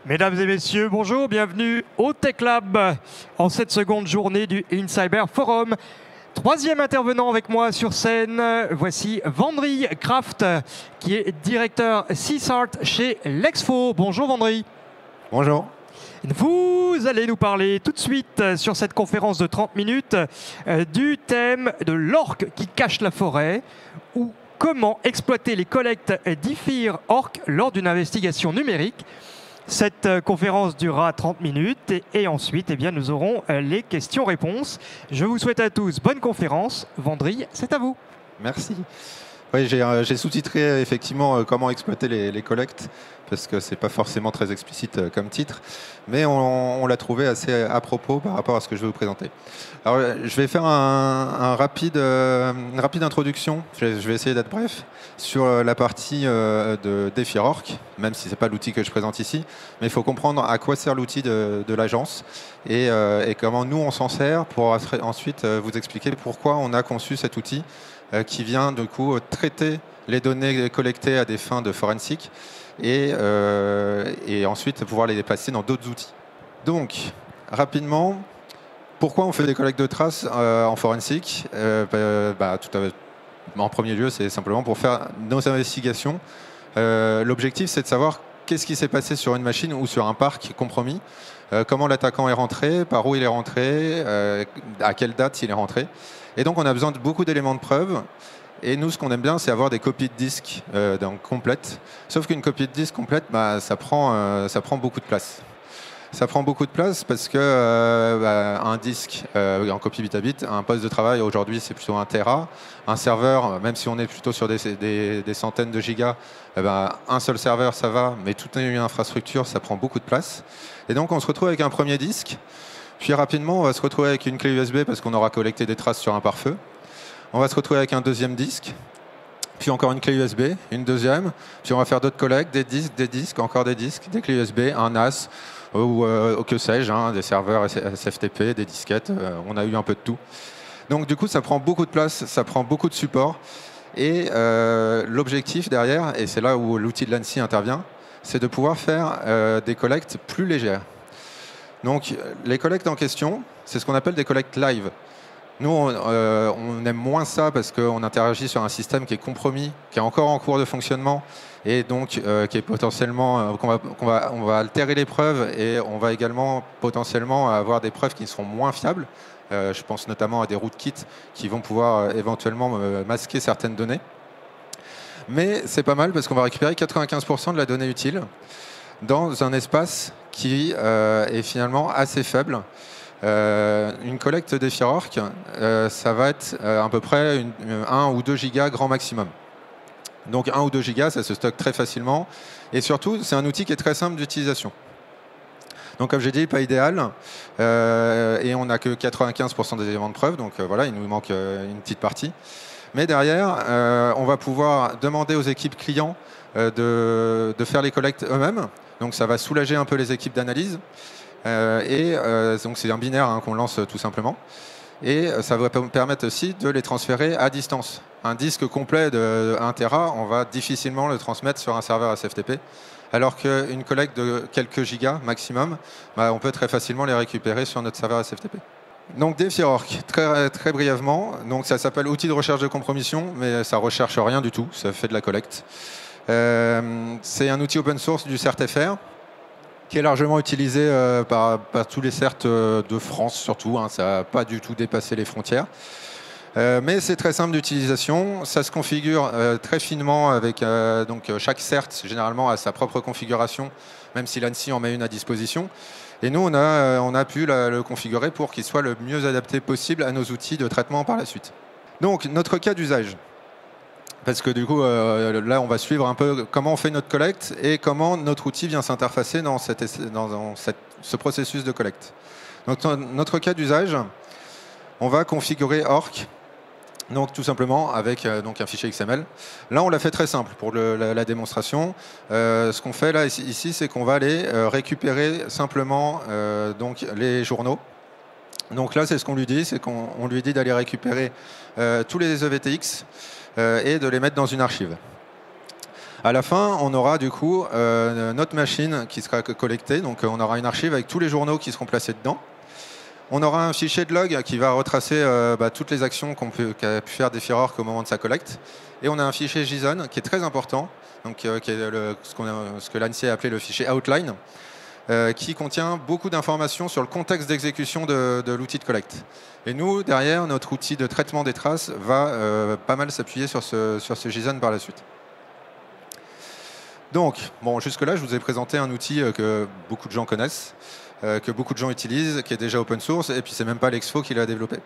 Mesdames et messieurs, bonjour, bienvenue au Tech Lab en cette seconde journée du InCyber Forum. Troisième intervenant avec moi sur scène, voici Vendry Kraft, qui est directeur CSART chez Lexfo. Bonjour Vendry. Bonjour. Vous allez nous parler tout de suite sur cette conférence de 30 minutes du thème de l'orque qui cache la forêt, ou comment exploiter les collectes d'IFIR orques lors d'une investigation numérique. Cette conférence durera 30 minutes et ensuite nous aurons les questions-réponses. Je vous souhaite à tous bonne conférence. Vendry, c'est à vous. Merci. Oui, j'ai sous-titré effectivement comment exploiter les collectes, parce que ce n'est pas forcément très explicite comme titre, mais on l'a trouvé assez à propos par rapport à ce que je vais vous présenter. Alors, je vais faire une rapide introduction, je vais essayer d'être bref, sur la partie de d'IFIR orques, même si ce n'est pas l'outil que je présente ici, mais il faut comprendre à quoi sert l'outil de l'agence et comment nous on s'en sert pour ensuite vous expliquer pourquoi on a conçu cet outil qui vient du coup traiter les données collectées à des fins de forensique et ensuite pouvoir les déplacer dans d'autres outils. Donc, rapidement, pourquoi on fait des collectes de traces en forensique? En premier lieu, c'est simplement pour faire nos investigations. L'objectif, c'est de savoir qu'est-ce qui s'est passé sur une machine ou sur un parc compromis, comment l'attaquant est rentré, par où il est rentré, à quelle date il est rentré. Et donc, on a besoin de beaucoup d'éléments de preuve. Et nous, ce qu'on aime bien, c'est avoir des copies de disques complètes. Sauf qu'une copie de disque complète, ça prend beaucoup de place. Ça prend beaucoup de place parce que un disque en copie bit à bit, un poste de travail aujourd'hui, c'est plutôt 1 Tera. Un serveur, même si on est plutôt sur des centaines de gigas, un seul serveur, ça va, mais toute une infrastructure, ça prend beaucoup de place. Et donc, on se retrouve avec un premier disque. Puis rapidement, on va se retrouver avec une clé USB parce qu'on aura collecté des traces sur un pare-feu. On va se retrouver avec un deuxième disque, puis encore une clé USB, une deuxième, puis on va faire d'autres collectes, des disques, encore des disques, des clés USB, un NAS, ou que sais-je, des serveurs SFTP, des disquettes, on a eu un peu de tout. Donc du coup, ça prend beaucoup de place, ça prend beaucoup de support, et l'objectif derrière, et c'est là où l'outil de l'ANSSI intervient, c'est de pouvoir faire des collectes plus légères. Donc les collectes en question, c'est ce qu'on appelle des collectes live. Nous, on aime moins ça parce qu'on interagit sur un système qui est compromis, qui est encore en cours de fonctionnement et donc qui est potentiellement, on va altérer les preuves et on va également potentiellement avoir des preuves qui seront moins fiables. Je pense notamment à des rootkits qui vont pouvoir éventuellement masquer certaines données. Mais c'est pas mal parce qu'on va récupérer 95% de la donnée utile dans un espace qui est finalement assez faible. Une collecte d'IFIR orques, ça va être à peu près 1 ou 2 gigas grand maximum. Donc 1 ou 2 gigas, ça se stocke très facilement. Et surtout, c'est un outil qui est très simple d'utilisation. Donc comme j'ai dit, pas idéal. Et on n'a que 95% des éléments de preuve. Donc voilà, il nous manque une petite partie. Mais derrière, on va pouvoir demander aux équipes clients de faire les collectes eux-mêmes. Donc ça va soulager un peu les équipes d'analyse. Donc c'est un binaire qu'on lance tout simplement. Et ça va permettre aussi de les transférer à distance. Un disque complet de 1 Tera, on va difficilement le transmettre sur un serveur SFTP. Alors qu'une collecte de quelques gigas maximum, on peut très facilement les récupérer sur notre serveur SFTP. Donc d'IFIR orques, très brièvement. Donc ça s'appelle outil de recherche de compromission, mais ça recherche rien du tout, ça fait de la collecte. C'est un outil open source du CERT-FR, qui est largement utilisé par tous les CERT de France surtout. Ça n'a pas du tout dépassé les frontières. Mais c'est très simple d'utilisation. Ça se configure très finement avec donc chaque CERT généralement a sa propre configuration, même si l'ANSSI en met une à disposition. Et nous, on a pu le configurer pour qu'il soit le mieux adapté possible à nos outils de traitement par la suite. Donc, notre cas d'usage. Parce que du coup, là, on va suivre un peu comment on fait notre collecte et comment notre outil vient s'interfacer dans ce processus de collecte. Donc, dans notre cas d'usage, on va configurer orc, donc tout simplement avec un fichier XML. Là, on l'a fait très simple pour la démonstration. Ce qu'on fait là ici, c'est qu'on va aller récupérer simplement donc les journaux. Donc là, c'est ce qu'on lui dit, c'est qu'on lui dit d'aller récupérer tous les EVTX et de les mettre dans une archive. À la fin, on aura du coup notre machine qui sera collectée. Donc on aura une archive avec tous les journaux qui seront placés dedans. On aura un fichier de log qui va retracer toutes les actions qu'a pu faire DeFi.org au moment de sa collecte. Et on a un fichier JSON qui est très important, donc, qui est ce que l'ANSI a appelé le fichier outline, qui contient beaucoup d'informations sur le contexte d'exécution de l'outil de collecte. Et nous, derrière, notre outil de traitement des traces va pas mal s'appuyer sur ce JSON par la suite. Donc, bon, jusque-là, je vous ai présenté un outil que beaucoup de gens connaissent, que beaucoup de gens utilisent, qui est déjà open source, et puis c'est même pas l'Exfo qui l'a développé.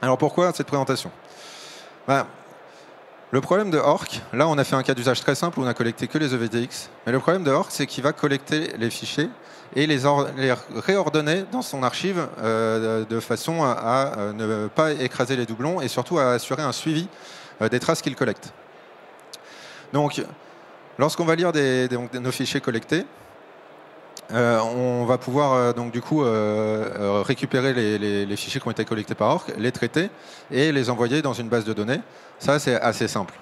Alors pourquoi cette présentation? Le problème de Orc, là on a fait un cas d'usage très simple où on a collecté que les EVTX, mais le problème de Orc, c'est qu'il va collecter les fichiers et les réordonner dans son archive de façon à ne pas écraser les doublons et surtout à assurer un suivi des traces qu'il collecte. Donc, lorsqu'on va lire nos fichiers collectés, on va pouvoir donc du coup récupérer les fichiers qui ont été collectés par Orc, les traiter et les envoyer dans une base de données. Ça, c'est assez simple.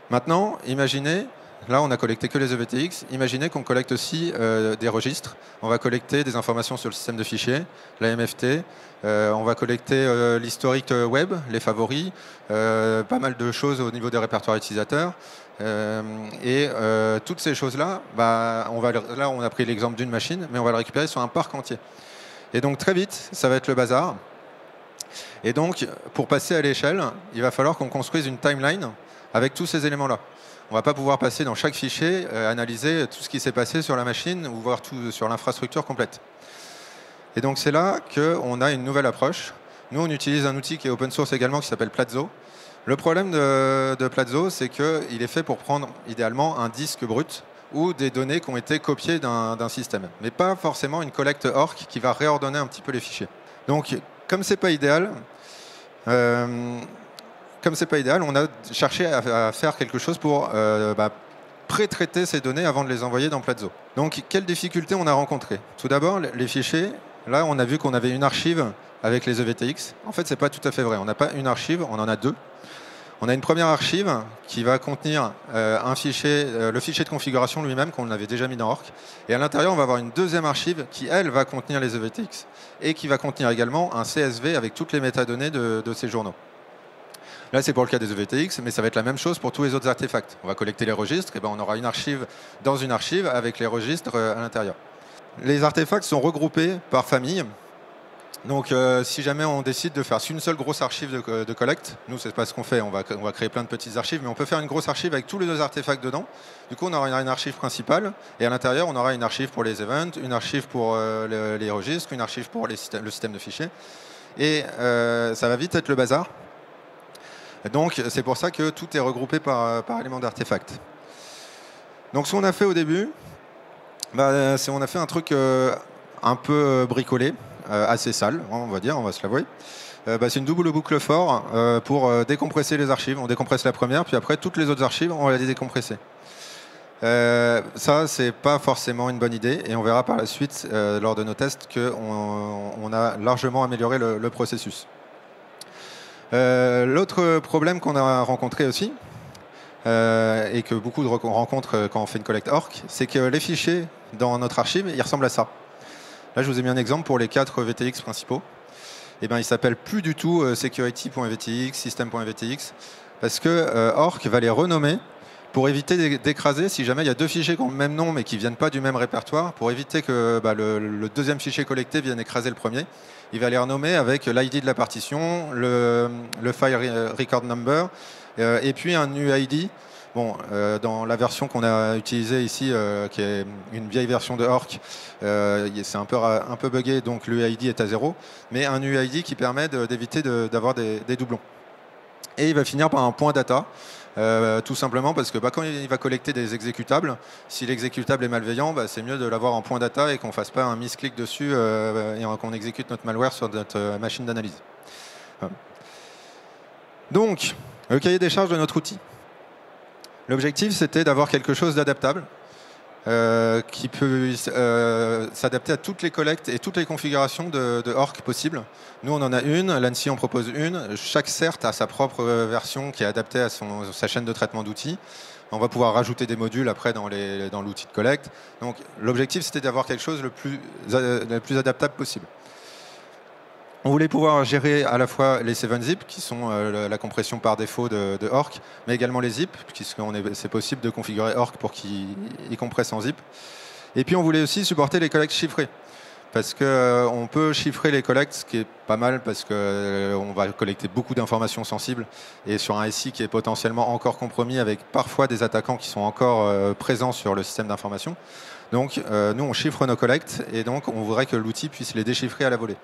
Maintenant, imaginez, là on a collecté que les EVTX, imaginez qu'on collecte aussi des registres. On va collecter des informations sur le système de fichiers, la MFT, on va collecter l'historique web, les favoris, pas mal de choses au niveau des répertoires utilisateurs. Toutes ces choses-là, là on a pris l'exemple d'une machine, mais on va le récupérer sur un parc entier. Et donc très vite, ça va être le bazar. Et donc, pour passer à l'échelle, il va falloir qu'on construise une timeline avec tous ces éléments-là. On ne va pas pouvoir passer dans chaque fichier, analyser tout ce qui s'est passé sur la machine ou voir tout sur l'infrastructure complète. Et donc c'est là qu'on a une nouvelle approche. Nous, on utilise un outil qui est open source également, qui s'appelle Platzo. Le problème de Platzo, c'est qu'il est fait pour prendre idéalement un disque brut ou des données qui ont été copiées d'un système, mais pas forcément une collecte Orc qui va réordonner un petit peu les fichiers. Donc, comme c'est pas idéal, on a cherché à faire quelque chose pour pré-traiter ces données avant de les envoyer dans Platzo. Donc, quelles difficultés on a rencontrées? Tout d'abord, les fichiers. Là, on a vu qu'on avait une archive avec les EVTX. En fait, c'est pas tout à fait vrai. On n'a pas une archive, on en a deux. On a une première archive qui va contenir le fichier de configuration lui-même qu'on avait déjà mis dans Orc. Et à l'intérieur, on va avoir une deuxième archive qui, elle, va contenir les EVTX et qui va contenir également un CSV avec toutes les métadonnées de ces journaux. Là, c'est pour le cas des EVTX, mais ça va être la même chose pour tous les autres artefacts. On va collecter les registres, et on aura une archive dans une archive avec les registres à l'intérieur. Les artefacts sont regroupés par famille. Donc, si jamais on décide de faire qu'une seule grosse archive de collecte, nous, c'est pas ce qu'on fait, on va créer plein de petites archives, mais on peut faire une grosse archive avec tous les deux artefacts dedans. Du coup, on aura une archive principale, et à l'intérieur, on aura une archive pour les events, une archive pour les registres, une archive pour le système de fichiers. Et ça va vite être le bazar. Donc, c'est pour ça que tout est regroupé par élément d'artefact. Donc, ce qu'on a fait au début, c'est on a fait un truc un peu bricolé. Assez sale, on va dire, on va se l'avouer. C'est une double boucle for pour décompresser les archives. On décompresse la première, puis après, toutes les autres archives, on va les décompresser. Ça, c'est pas forcément une bonne idée, et on verra par la suite, lors de nos tests, qu'on a largement amélioré le processus. L'autre problème qu'on a rencontré aussi, et que beaucoup de rencontrent quand on fait une collecte Orc, c'est que les fichiers dans notre archive, ils ressemblent à ça. Là, je vous ai mis un exemple pour les 4 VTX principaux. Ils ne s'appellent plus du tout security.vtx, system.vtx, parce que Orc va les renommer pour éviter d'écraser, si jamais il y a deux fichiers qui ont le même nom mais qui ne viennent pas du même répertoire, pour éviter que le deuxième fichier collecté vienne écraser le premier. Il va les renommer avec l'ID de la partition, le file record number, et puis un UID. Bon, dans la version qu'on a utilisée ici, qui est une vieille version de Orc, c'est un peu buggé, donc l'UID est à 0, mais un UID qui permet d'éviter d'avoir des doublons. Et il va finir par un point data, tout simplement parce que quand il va collecter des exécutables, si l'exécutable est malveillant, c'est mieux de l'avoir en point data et qu'on ne fasse pas un misclick dessus et qu'on exécute notre malware sur notre machine d'analyse. Donc, le cahier des charges de notre outil. L'objectif, c'était d'avoir quelque chose d'adaptable, qui peut s'adapter à toutes les collectes et toutes les configurations de Orc possibles. Nous, on en a une, l'ANSI en propose une. Chaque CERT a sa propre version qui est adaptée à sa chaîne de traitement d'outils. On va pouvoir rajouter des modules après dans l'outil de collecte. Donc l'objectif, c'était d'avoir quelque chose le plus adaptable possible. On voulait pouvoir gérer à la fois les 7-zip, qui sont la compression par défaut de Orc, mais également les zip, puisque c'est possible de configurer Orc pour qu'il compresse en zip. Et puis on voulait aussi supporter les collectes chiffrées, parce qu'on peut chiffrer les collectes, ce qui est pas mal, parce qu'on va collecter beaucoup d'informations sensibles, et sur un SI qui est potentiellement encore compromis, avec parfois des attaquants qui sont encore présents sur le système d'information. Donc nous, on chiffre nos collectes, et donc on voudrait que l'outil puisse les déchiffrer à la volée.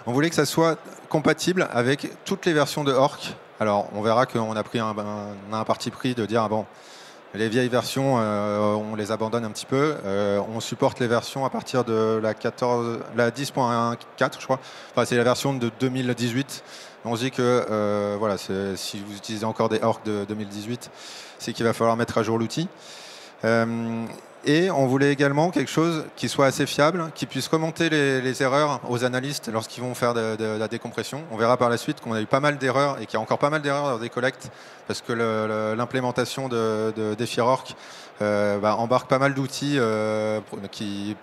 On voulait que ça soit compatible avec toutes les versions de Orc. Alors, on verra qu'on a pris un parti pris de dire, bon, les vieilles versions, on les abandonne un petit peu. On supporte les versions à partir de la 10.14, je crois. Enfin, c'est la version de 2018. On se dit que, voilà, si vous utilisez encore des Orc de 2018, c'est qu'il va falloir mettre à jour l'outil. Et on voulait également quelque chose qui soit assez fiable, qui puisse remonter les erreurs aux analystes lorsqu'ils vont faire de la décompression. On verra par la suite qu'on a eu pas mal d'erreurs et qu'il y a encore pas mal d'erreurs dans des collectes parce que l'implémentation de Orc embarque pas mal d'outils,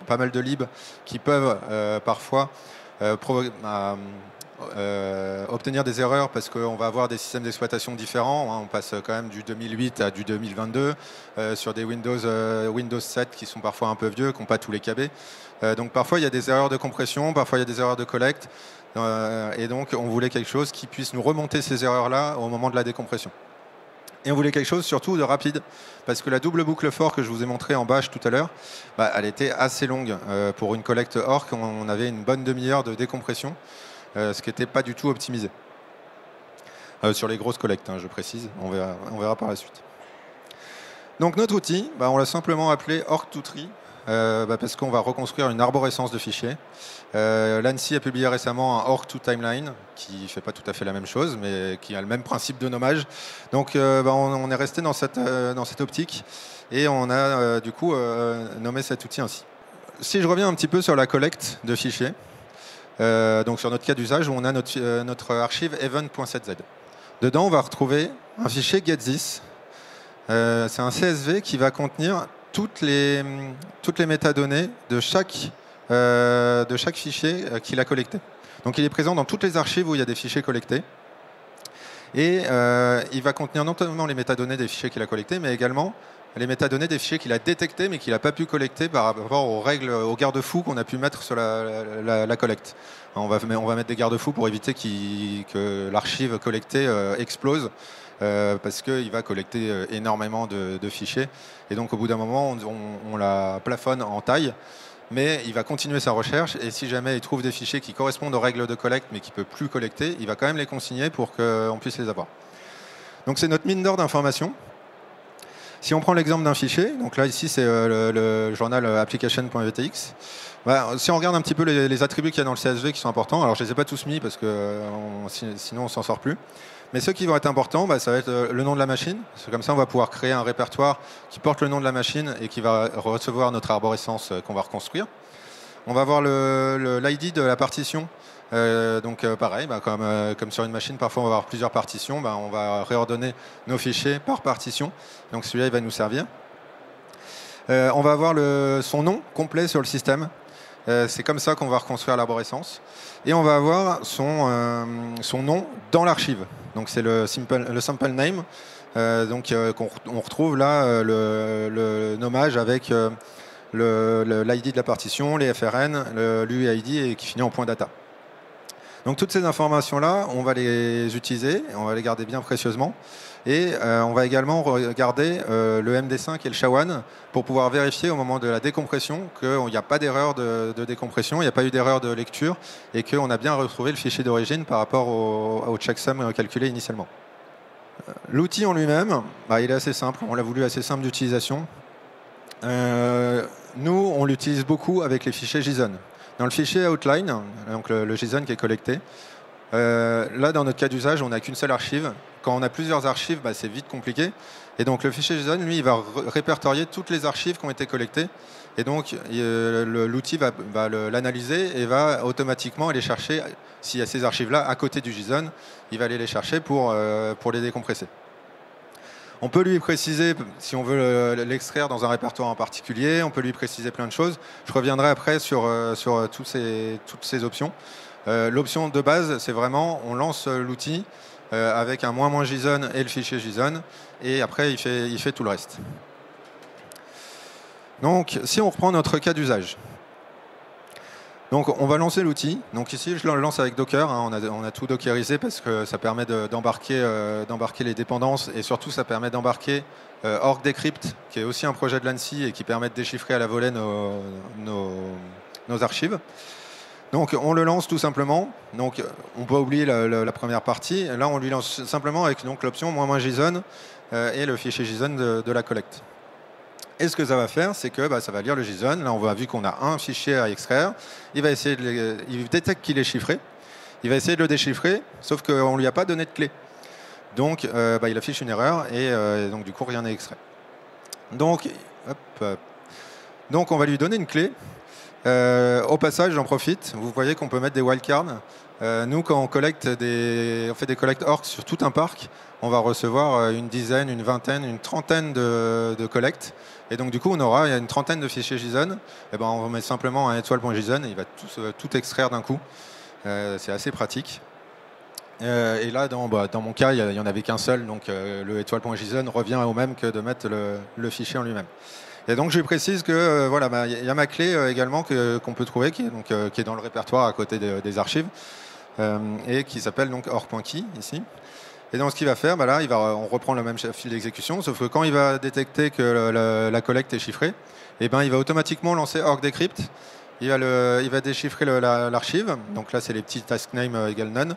pas mal de libs qui peuvent parfois obtenir des erreurs parce qu'on va avoir des systèmes d'exploitation différents. On passe quand même du 2008 à du 2022 sur des Windows 7 qui sont parfois un peu vieux, qui n'ont pas tous les KB. Donc parfois il y a des erreurs de compression, parfois il y a des erreurs de collecte. Et donc on voulait quelque chose qui puisse nous remonter ces erreurs-là au moment de la décompression. Et on voulait quelque chose surtout de rapide, parce que la double boucle for que je vous ai montré en bash tout à l'heure, elle était assez longue. Pour une collecte Orc, on avait une bonne demi-heure de décompression. Ce qui n'était pas du tout optimisé. Sur les grosses collectes, je précise, on verra par la suite. Donc notre outil, on l'a simplement appelé Orc2Tree, parce qu'on va reconstruire une arborescence de fichiers. L'ANSI a publié récemment un Orc2Timeline, qui ne fait pas tout à fait la même chose, mais qui a le même principe de nommage. Donc on est resté dans cette optique, et on a du coup nommé cet outil ainsi. Si je reviens un petit peu sur la collecte de fichiers, donc sur notre cas d'usage où on a notre archive event.cz. Dedans, on va retrouver un fichier getThis. C'est un CSV qui va contenir toutes les métadonnées de chaque fichier qu'il a collecté. Donc il est présent dans toutes les archives où il y a des fichiers collectés. Et il va contenir non seulement les métadonnées des fichiers qu'il a collectés, mais également les métadonnées des fichiers qu'il a détectés mais qu'il n'a pas pu collecter par rapport aux règles, aux garde-fous qu'on a pu mettre sur la collecte. On va mettre des garde-fous pour éviter que l'archive collectée explose parce qu'il va collecter énormément de fichiers. Et donc au bout d'un moment, on la plafonne en taille, mais il va continuer sa recherche et si jamais il trouve des fichiers qui correspondent aux règles de collecte mais qu'il ne peut plus collecter, il va quand même les consigner pour qu'on puisse les avoir. Donc c'est notre mine d'or d'informations. Si on prend l'exemple d'un fichier, donc là ici c'est le journal application.vtx, si on regarde un petit peu les attributs qu'il y a dans le CSV qui sont importants, alors je ne les ai pas tous mis parce que sinon on s'en sort plus, mais ceux qui vont être importants, ça va être le nom de la machine, parce que comme ça on va pouvoir créer un répertoire qui porte le nom de la machine et qui va recevoir notre arborescence qu'on va reconstruire. On va avoir l'ID de la partition. Donc pareil, comme sur une machine, parfois on va avoir plusieurs partitions, on va réordonner nos fichiers par partition. Donc celui-là, il va nous servir. On va avoir son nom complet sur le système. C'est comme ça qu'on va reconstruire l'arborescence. Et on va avoir son nom dans l'archive. Donc c'est le sample name. On retrouve là le nommage avec l'ID de la partition, les FRN, l'UID et qui finit en point data. Donc toutes ces informations-là, on va les utiliser, on va les garder bien précieusement. Et on va également regarder le MD5 et le SHA-1 pour pouvoir vérifier au moment de la décompression qu'il n'y a pas d'erreur de décompression, il n'y a pas eu d'erreur de lecture et qu'on a bien retrouvé le fichier d'origine par rapport au checksum calculé initialement. L'outil en lui-même, il est assez simple, on l'a voulu assez simple d'utilisation. Nous, on l'utilise beaucoup avec les fichiers JSON. Dans le fichier outline, donc le JSON qui est collecté, là, dans notre cas d'usage, on n'a qu'une seule archive. Quand on a plusieurs archives, c'est vite compliqué. Et donc, le fichier JSON, lui, il va répertorier toutes les archives qui ont été collectées. Et donc, l'outil va l'analyser et va automatiquement aller chercher, s'il y a ces archives-là à côté du JSON, il va aller les chercher pour les décompresser. On peut lui préciser, si on veut l'extraire dans un répertoire en particulier, on peut lui préciser plein de choses. Je reviendrai après sur toutes ces options. L'option de base, c'est vraiment, on lance l'outil avec un ---- JSON et le fichier JSON, et après il fait tout le reste. Donc, si on reprend notre cas d'usage, donc on va lancer l'outil. Donc ici, je le lance avec Docker. Hein. On a tout dockerisé parce que ça permet d'embarquer les dépendances, et surtout ça permet d'embarquer Org Decrypt, qui est aussi un projet de l'ANSI et qui permet de déchiffrer à la volée nos archives. Donc on le lance tout simplement. Donc on peut oublier la première partie. Là, on lui lance simplement avec l'option --JSON et le fichier JSON de la collecte. Et ce que ça va faire, c'est que ça va lire le JSON. Là, on a vu qu'on a un fichier à extraire. Il détecte qu'il est chiffré. Il va essayer de le déchiffrer, sauf qu'on ne lui a pas donné de clé. Donc, il affiche une erreur, et donc du coup, rien n'est extrait. Donc, on va lui donner une clé. Au passage, j'en profite. Vous voyez qu'on peut mettre des wildcards. Nous, quand on fait des collectes org sur tout un parc, on va recevoir une dizaine, une vingtaine, une trentaine de collectes. Et donc, du coup, il y a une trentaine de fichiers JSON. Et on met simplement un étoile.json et il va tout extraire d'un coup. C'est assez pratique. Et là, dans mon cas, il n'y en avait qu'un seul. Donc, le étoile.json revient au même que de mettre le fichier en lui-même. Et donc, je précise que il y a ma clé également qu'on peut trouver, qui est dans le répertoire à côté des archives, et qui s'appelle donc org.key ici. Et donc, ce qu'il va faire, là, on reprend le même fil d'exécution, sauf que quand il va détecter que la collecte est chiffrée, il va automatiquement lancer org decrypt. Il va déchiffrer l'archive. Donc là, c'est les petits task name égale none.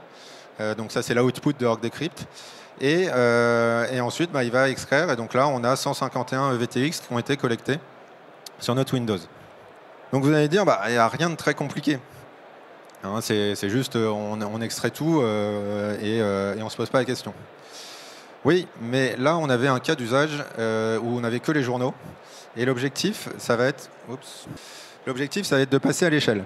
Donc ça, c'est l'output de org decrypt. Et ensuite, il va extraire. Et donc là, on a 151 EVTX qui ont été collectés sur notre Windows. Donc vous allez dire, il n'y a rien de très compliqué. Hein, c'est juste, on extrait tout et on ne se pose pas la question. Oui, mais là, on avait un cas d'usage où on n'avait que les journaux. Et l'objectif, ça va être de passer à l'échelle.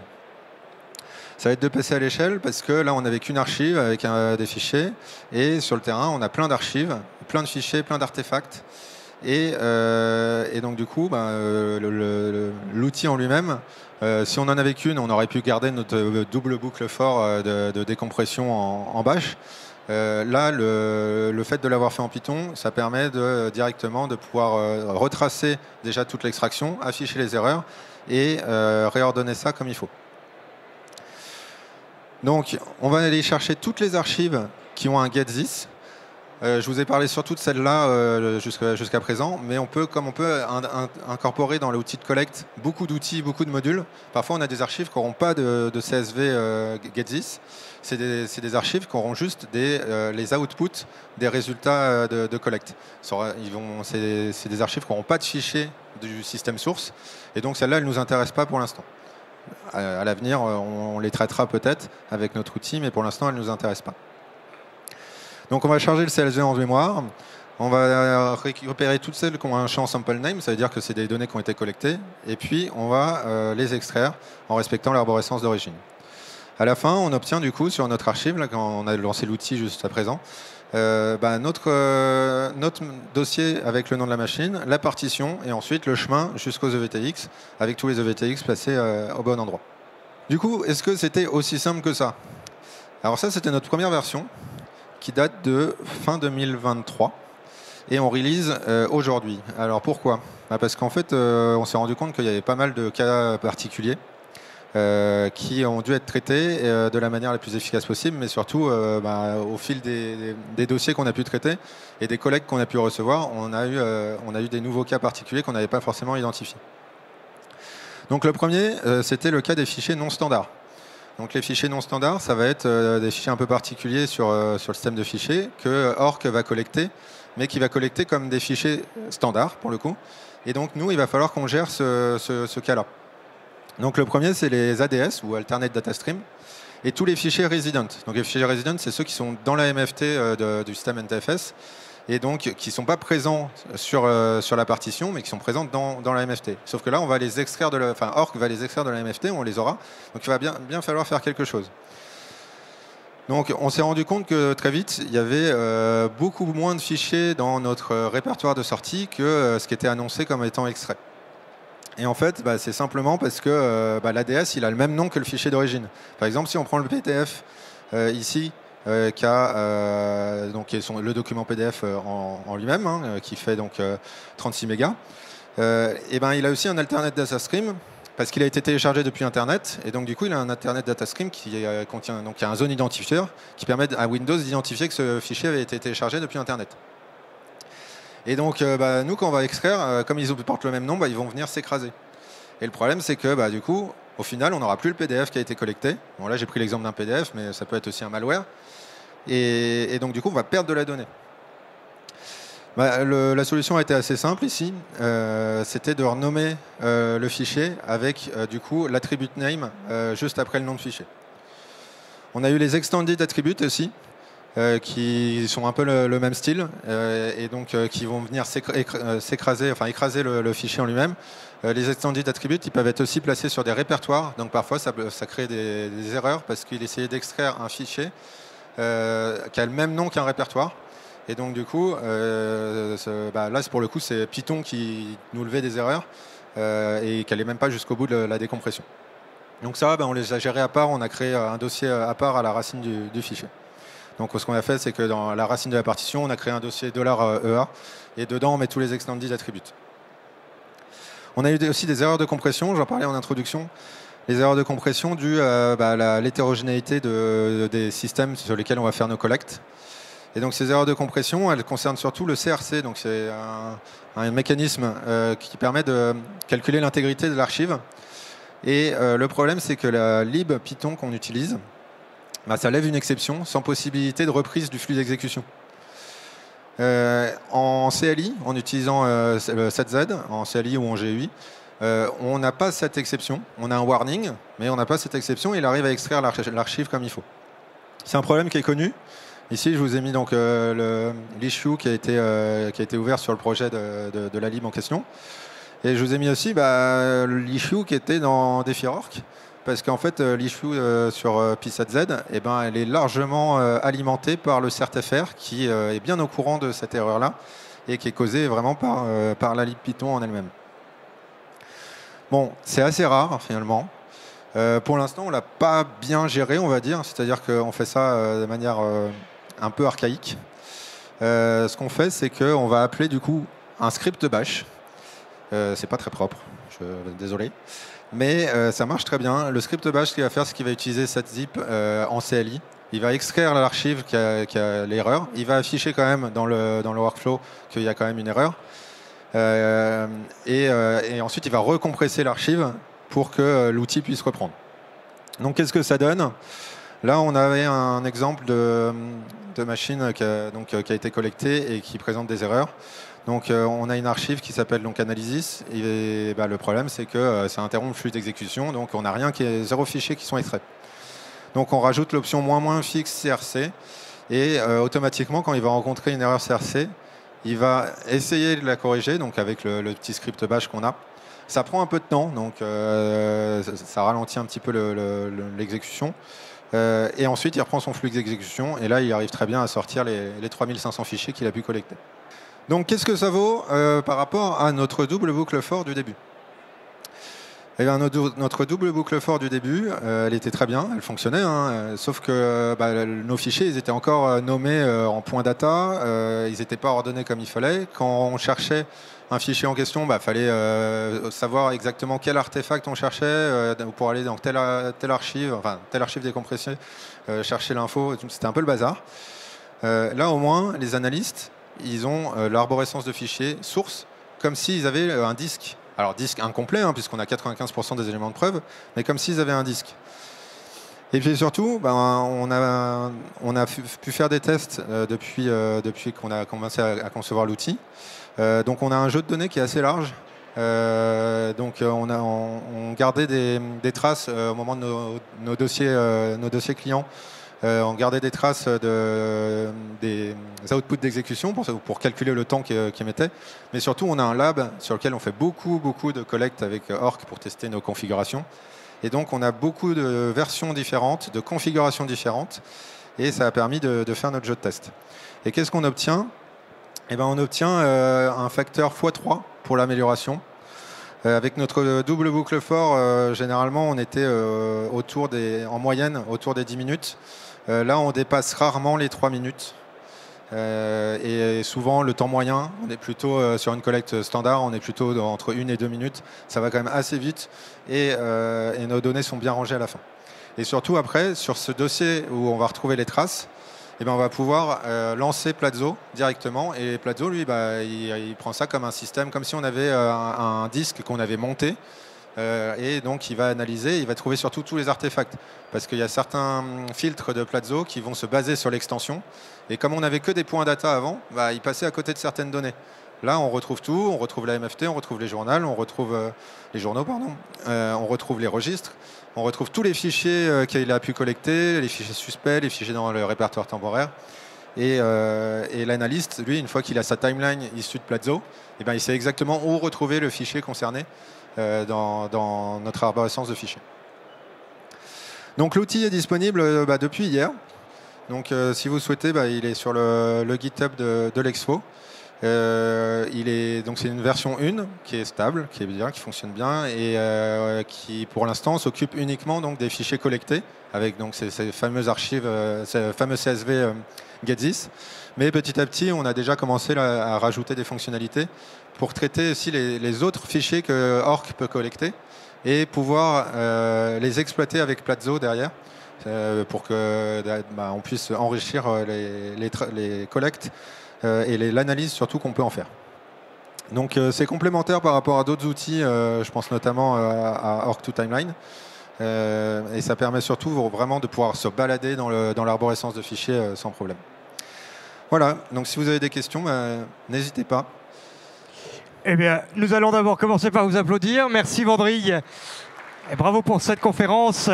Ça va être de passer à l'échelle parce que là, on n'avait qu'une archive avec des fichiers. Et sur le terrain, on a plein d'archives, plein de fichiers, plein d'artefacts. Et donc, du coup, l'outil en lui-même, si on en avait qu'une, on aurait pu garder notre double boucle for de décompression en bash. Là, le fait de l'avoir fait en Python, ça permet directement de pouvoir retracer déjà toute l'extraction, afficher les erreurs et réordonner ça comme il faut. Donc, on va aller chercher toutes les archives qui ont un getThis. Je vous ai parlé surtout de celle-là jusqu'à présent, mais comme on peut incorporer dans l'outil de collecte beaucoup d'outils, beaucoup de modules. Parfois, on a des archives qui n'auront pas de CSV getThis. C'est des archives qui auront juste les outputs des résultats de collecte. C'est des archives qui n'auront pas de fichier du système source. Et donc, celles-là, elles ne nous intéressent pas pour l'instant. À l'avenir, on les traitera peut-être avec notre outil, mais pour l'instant, elles ne nous intéressent pas. Donc on va charger le CSV en mémoire. On va récupérer toutes celles qui ont un champ sample name, ça veut dire que c'est des données qui ont été collectées. Et puis on va les extraire en respectant l'arborescence d'origine. À la fin, on obtient du coup sur notre archive, là, quand on a lancé l'outil juste à présent, notre dossier avec le nom de la machine, la partition et ensuite le chemin jusqu'aux EVTX avec tous les EVTX placés au bon endroit. Du coup, est-ce que c'était aussi simple que ça? Alors ça, c'était notre première version qui date de fin 2023 et on release aujourd'hui. Alors pourquoi? Parce qu'en fait, on s'est rendu compte qu'il y avait pas mal de cas particuliers qui ont dû être traités de la manière la plus efficace possible, mais surtout au fil des dossiers qu'on a pu traiter et des collectes qu'on a pu recevoir, on a eu des nouveaux cas particuliers qu'on n'avait pas forcément identifiés. Donc le premier, c'était le cas des fichiers non standards. Donc les fichiers non standards, ça va être des fichiers un peu particuliers sur le système de fichiers que Orc va collecter, mais qui va collecter comme des fichiers standards pour le coup. Et donc nous, il va falloir qu'on gère ce cas-là. Donc le premier, c'est les ADS ou Alternate Data Stream et tous les fichiers resident. Donc les fichiers resident, c'est ceux qui sont dans la MFT du système NTFS et donc qui ne sont pas présents sur la partition, mais qui sont présents dans la MFT. Sauf que là, on va les extraire Orc va les extraire de la MFT, on les aura. Donc il va bien falloir faire quelque chose. Donc on s'est rendu compte que très vite, il y avait beaucoup moins de fichiers dans notre répertoire de sortie que ce qui était annoncé comme étant extrait. Et en fait, c'est simplement parce que l'ADS, il a le même nom que le fichier d'origine. Par exemple, si on prend le PDF ici, qui a le document PDF en lui-même, qui fait donc 36 mégas, il a aussi un alternate data stream parce qu'il a été téléchargé depuis Internet, et donc du coup il a un alternate data stream qui contient donc il y a un zone identifieur qui permet à Windows d'identifier que ce fichier avait été téléchargé depuis Internet. Et donc nous, quand on va extraire, comme ils portent le même nom, ils vont venir s'écraser. Et le problème, c'est que du coup, au final, on n'aura plus le PDF qui a été collecté. Bon, là j'ai pris l'exemple d'un PDF, mais ça peut être aussi un malware. Et donc du coup, on va perdre de la donnée. La solution a été assez simple ici, c'était de renommer le fichier avec du coup l'attribute name juste après le nom de fichier. On a eu les extended attributes aussi, qui sont un peu le même style et donc qui vont venir écraser le fichier en lui-même. Les extended attributes, ils peuvent être aussi placés sur des répertoires, donc parfois ça crée des erreurs parce qu'il essayait d'extraire un fichier qui a le même nom qu'un répertoire. Et donc du coup, là pour le coup c'est Python qui nous levait des erreurs et qui n'allait même pas jusqu'au bout de la décompression. Donc ça, on les a gérés à part, on a créé un dossier à part à la racine du fichier. Donc ce qu'on a fait, c'est que dans la racine de la partition, on a créé un dossier $EA et dedans on met tous les extended attributes. On a eu aussi des erreurs de compression, j'en parlais en introduction. Les erreurs de compression dues à l'hétérogénéité des systèmes sur lesquels on va faire nos collectes. Et donc ces erreurs de compression, elles concernent surtout le CRC, donc c'est un mécanisme qui permet de calculer l'intégrité de l'archive. Et le problème, c'est que la lib Python qu'on utilise, ça lève une exception sans possibilité de reprise du flux d'exécution. En CLI, en utilisant le 7Z, en CLI ou en GUI, on n'a pas cette exception. On a un warning, mais on n'a pas cette exception et il arrive à extraire l'archive comme il faut. C'est un problème qui est connu. Ici, je vous ai mis donc l'issue qui a été ouvert sur le projet de la lib en question. Et je vous ai mis aussi l'issue qui était dans DeFi.org, parce qu'en fait, l'issue sur P7Z, elle est largement alimentée par le CertFR, qui est bien au courant de cette erreur-là, et qui est causée vraiment par la lib Python en elle-même. Bon, c'est assez rare, finalement. Pour l'instant, on ne l'a pas bien géré, on va dire. C'est-à-dire qu'on fait ça de manière un peu archaïque. Ce qu'on fait, c'est qu'on va appeler du coup un script bash. C'est pas très propre, désolé. Mais ça marche très bien. Le script bash, ce qu'il va faire, c'est qu'il va utiliser cette zip en CLI. Il va extraire l'archive qui a l'erreur. Il va afficher quand même dans le workflow qu'il y a quand même une erreur. Et ensuite, il va recompresser l'archive pour que l'outil puisse reprendre. Donc, qu'est-ce que ça donne ? Là, on avait un exemple de machine qui a été collectée et qui présente des erreurs. Donc, on a une archive qui s'appelle Analysis. Et le problème, c'est que ça interrompt le flux d'exécution. Donc, on n'a rien qui est zéro fichier qui sont extraits. Donc, on rajoute l'option ---- fixe CRC. Et automatiquement, quand il va rencontrer une erreur CRC, il va essayer de la corriger, donc avec le petit script bash qu'on a. Ça prend un peu de temps, donc ça ralentit un petit peu l'exécution. Et ensuite, il reprend son flux d'exécution, et là, il arrive très bien à sortir les 3500 fichiers qu'il a pu collecter. Donc, qu'est-ce que ça vaut par rapport à notre double boucle for du début ? Eh bien, notre double boucle for du début, elle était très bien, elle fonctionnait, sauf que nos fichiers, ils étaient encore nommés en point data, ils n'étaient pas ordonnés comme il fallait. Quand on cherchait un fichier en question, fallait savoir exactement quel artefact on cherchait pour aller dans telle archive, telle archive décompressée, chercher l'info, c'était un peu le bazar. Là, au moins, les analystes, ils ont l'arborescence de fichiers source, comme s'ils avaient un disque. Alors, disque incomplet, puisqu'on a 95% des éléments de preuve, mais comme s'ils avaient un disque. Et puis surtout, on a pu faire des tests depuis qu'on a commencé à concevoir l'outil. Donc, on a un jeu de données qui est assez large. Donc, on gardait des traces au moment de nos dossiers clients. On gardait des traces des outputs d'exécution pour calculer le temps qu'ils mettaient. Mais surtout, on a un lab sur lequel on fait beaucoup de collectes avec Orc pour tester nos configurations. Et donc, on a beaucoup de versions différentes, de configurations différentes. et ça a permis de faire notre jeu de test. Et qu'est-ce qu'on obtient? Eh ben, on obtient un facteur x3 pour l'amélioration. Avec notre double boucle fort, généralement, on était en moyenne autour des 10 minutes. Là, on dépasse rarement les 3 minutes. Et souvent, le temps moyen, on est plutôt sur une collecte standard, on est plutôt entre 1 et 2 minutes. Ça va quand même assez vite et nos données sont bien rangées à la fin. Et surtout, après, sur ce dossier où on va retrouver les traces, eh ben, on va pouvoir lancer Plazo directement. Et Plazo, lui, il prend ça comme un système, comme si on avait un disque qu'on avait monté. Et donc, il va analyser, il va trouver surtout tous les artefacts. Parce qu'il y a certains filtres de Plazo qui vont se baser sur l'extension. Et comme on n'avait que des points data avant, il passait à côté de certaines données. Là, on retrouve tout, on retrouve la MFT, on retrouve les journaux, on retrouve on retrouve les registres, on retrouve tous les fichiers qu'il a pu collecter, les fichiers suspects, les fichiers dans le répertoire temporaire. Et l'analyste, lui, une fois qu'il a sa timeline issue de Plazo, il sait exactement où retrouver le fichier concerné dans notre arborescence de fichiers. Donc l'outil est disponible depuis hier. Donc si vous souhaitez, il est sur le GitHub de l'Expo. Donc c'est une version 1 qui est stable, qui est bien, qui fonctionne bien et qui pour l'instant s'occupe uniquement donc, des fichiers collectés avec donc, ces fameuses archives, ces fameux CSV Get-This. Mais petit à petit, on a déjà commencé à rajouter des fonctionnalités pour traiter aussi les autres fichiers que Orc peut collecter et pouvoir les exploiter avec Plazo derrière. Pour qu'on puisse enrichir les collectes et l'analyse surtout qu'on peut en faire. Donc c'est complémentaire par rapport à d'autres outils, je pense notamment à Orc2Timeline. Et ça permet surtout vraiment de pouvoir se balader dans l'arborescence de fichiers sans problème. Voilà, donc si vous avez des questions, n'hésitez pas. Eh bien, nous allons d'abord commencer par vous applaudir. Merci Vendry. Et bravo pour cette conférence.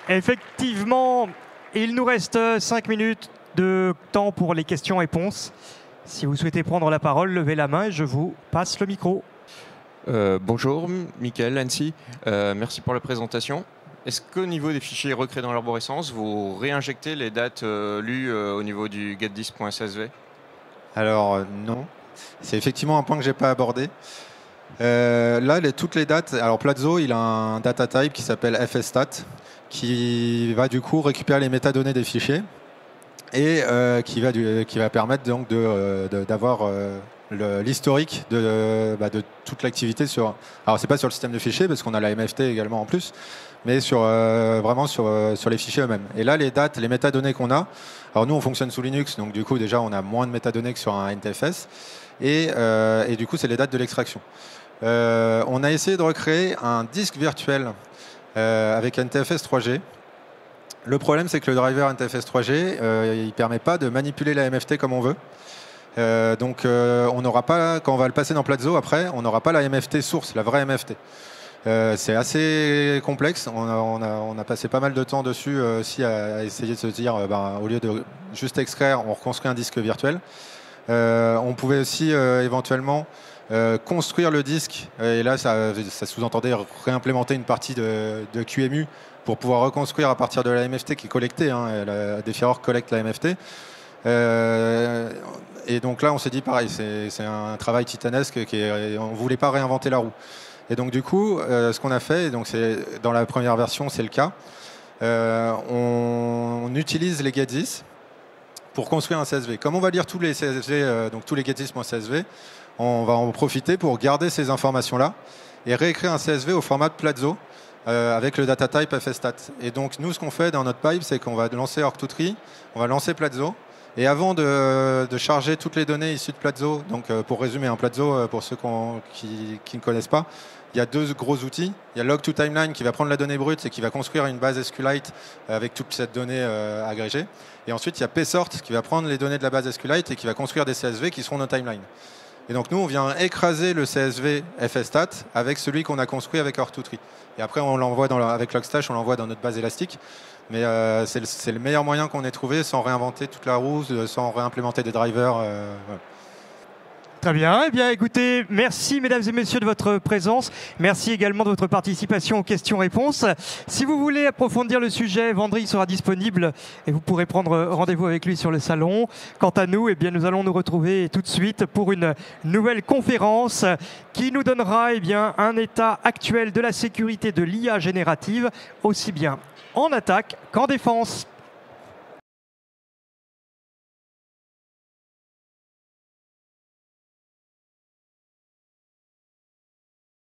Effectivement, il nous reste 5 minutes de temps pour les questions-réponses. Si vous souhaitez prendre la parole, levez la main et je vous passe le micro. Bonjour, Michael Annecy. Merci pour la présentation. Est-ce qu'au niveau des fichiers recréés dans l'arborescence, vous réinjectez les dates lues au niveau du getDis.csv? Alors non, c'est effectivement un point que je n'ai pas abordé. Là, toutes les dates, alors Plazo, il a un data type qui s'appelle fstat, qui va du coup récupérer les métadonnées des fichiers et qui va permettre donc d'avoir l'historique de toute l'activité sur. Alors c'est pas sur le système de fichiers parce qu'on a la MFT également en plus, mais vraiment sur les fichiers eux-mêmes. Et là, les dates, les métadonnées qu'on a. Alors nous, on fonctionne sous Linux, donc du coup déjà on a moins de métadonnées que sur un NTFS, et du coup c'est les dates de l'extraction. On a essayé de recréer un disque virtuel avec NTFS 3G. Le problème, c'est que le driver NTFS 3G, il ne permet pas de manipuler la MFT comme on veut. Donc, on n'aura pas, quand on va le passer dans Plazo, après, on n'aura pas la MFT source, la vraie MFT. C'est assez complexe. On a passé pas mal de temps dessus aussi à essayer de se dire, au lieu de juste extraire, on reconstruit un disque virtuel. On pouvait aussi éventuellement construire le disque, et là ça sous-entendait réimplémenter une partie de QEMU pour pouvoir reconstruire à partir de la MFT qui est collectée, Defier collecte la MFT. Et donc là on s'est dit pareil, c'est un travail titanesque, on ne voulait pas réinventer la roue. Et donc du coup, ce qu'on a fait, donc dans la première version c'est le cas, on utilise les Get-This pour construire un CSV. Comme on va lire tous les CSV, donc tous les Get-This.csv, on va en profiter pour garder ces informations-là et réécrire un CSV au format de Plazo avec le data type fstat. Et donc nous, ce qu'on fait dans notre pipe, c'est qu'on va lancer Orc2Tree, on va lancer Plazo, et avant de charger toutes les données issues de Plazo, donc pour résumer, un Plazo, pour ceux qui ne connaissent pas, il y a deux gros outils. Il y a Log2Timeline qui va prendre la donnée brute et qui va construire une base SQLite avec toute cette donnée agrégée. Et ensuite, il y a PSort qui va prendre les données de la base SQLite et qui va construire des CSV qui seront nos timelines. Et donc nous, on vient écraser le CSV fstat avec celui qu'on a construit avec Orc2Tree. Et après, on l'envoie avec Logstash, on l'envoie dans notre base élastique. Mais c'est le meilleur moyen qu'on ait trouvé sans réinventer toute la roue, sans réimplémenter des drivers. Voilà. Très bien. Eh bien, écoutez, merci mesdames et messieurs de votre présence. Merci également de votre participation aux questions-réponses. Si vous voulez approfondir le sujet, Vendry sera disponible et vous pourrez prendre rendez-vous avec lui sur le salon. Quant à nous, eh bien, nous allons nous retrouver tout de suite pour une nouvelle conférence qui nous donnera eh bien, un état actuel de la sécurité de l'IA générative, aussi bien en attaque qu'en défense.